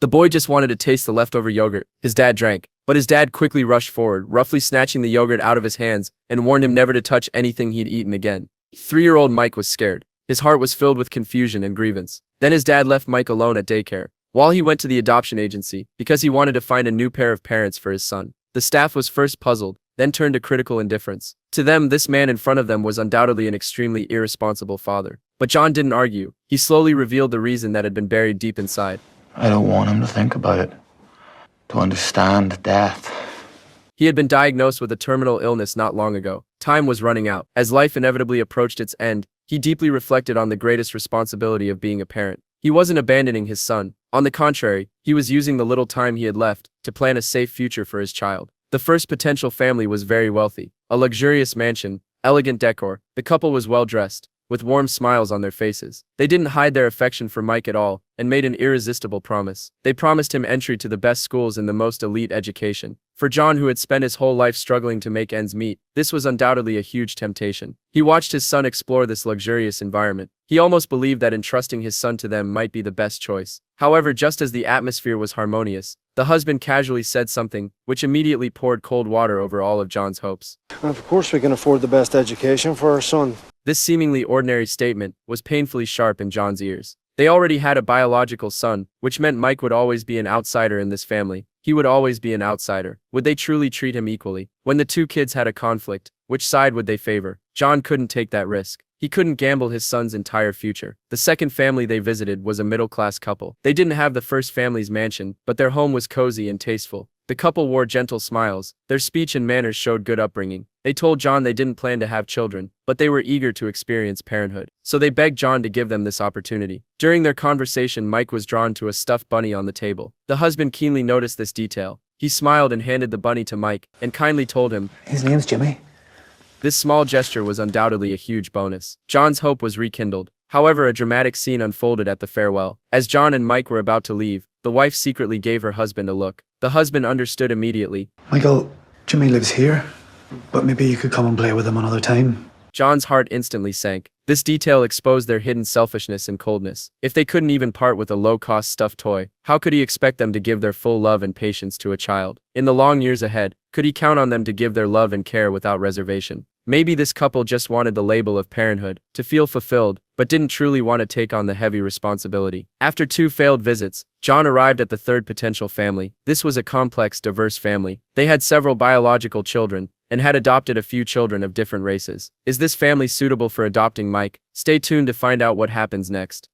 The boy just wanted to taste the leftover yogurt his dad drank, but his dad quickly rushed forward, roughly snatching the yogurt out of his hands, and warned him never to touch anything he'd eaten again. 3-year-old Mike was scared. His heart was filled with confusion and grievance. Then his dad left Mike alone at daycare, while he went to the adoption agency, because he wanted to find a new pair of parents for his son. The staff was first puzzled, then turned to critical indifference. To them, this man in front of them was undoubtedly an extremely irresponsible father. But John didn't argue. He slowly revealed the reason that had been buried deep inside. I don't want him to think about it, to understand death. He had been diagnosed with a terminal illness not long ago. Time was running out. As life inevitably approached its end, he deeply reflected on the greatest responsibility of being a parent. He wasn't abandoning his son. On the contrary, he was using the little time he had left to plan a safe future for his child. The first potential family was very wealthy. A luxurious mansion, elegant decor. The couple was well-dressed, with warm smiles on their faces. They didn't hide their affection for Mike at all, and made an irresistible promise. They promised him entry to the best schools and the most elite education. For John, who had spent his whole life struggling to make ends meet, this was undoubtedly a huge temptation. He watched his son explore this luxurious environment. He almost believed that entrusting his son to them might be the best choice. However, just as the atmosphere was harmonious, the husband casually said something, which immediately poured cold water over all of John's hopes. Of course we can afford the best education for our son. This seemingly ordinary statement was painfully sharp in John's ears. They already had a biological son, which meant Mike would always be an outsider in this family. He would always be an outsider. Would they truly treat him equally? When the two kids had a conflict, which side would they favor? John couldn't take that risk. He couldn't gamble his son's entire future. The second family they visited was a middle-class couple. They didn't have the first family's mansion, but their home was cozy and tasteful. The couple wore gentle smiles. Their speech and manners showed good upbringing. They told John they didn't plan to have children, but they were eager to experience parenthood. So they begged John to give them this opportunity. During their conversation, Mike was drawn to a stuffed bunny on the table. The husband keenly noticed this detail. He smiled and handed the bunny to Mike, and kindly told him, His name's Jimmy. This small gesture was undoubtedly a huge bonus. John's hope was rekindled. However, a dramatic scene unfolded at the farewell. As John and Mike were about to leave, the wife secretly gave her husband a look. The husband understood immediately. Michael, Jimmy lives here, but maybe you could come and play with him another time. John's heart instantly sank. This detail exposed their hidden selfishness and coldness. If they couldn't even part with a low-cost stuffed toy, how could he expect them to give their full love and patience to a child? In the long years ahead, could he count on them to give their love and care without reservation? Maybe this couple just wanted the label of parenthood, to feel fulfilled, but didn't truly want to take on the heavy responsibility. After 2 failed visits, John arrived at the third potential family. This was a complex, diverse family. They had several biological children, and had adopted a few children of different races. Is this family suitable for adopting Mike? Stay tuned to find out what happens next.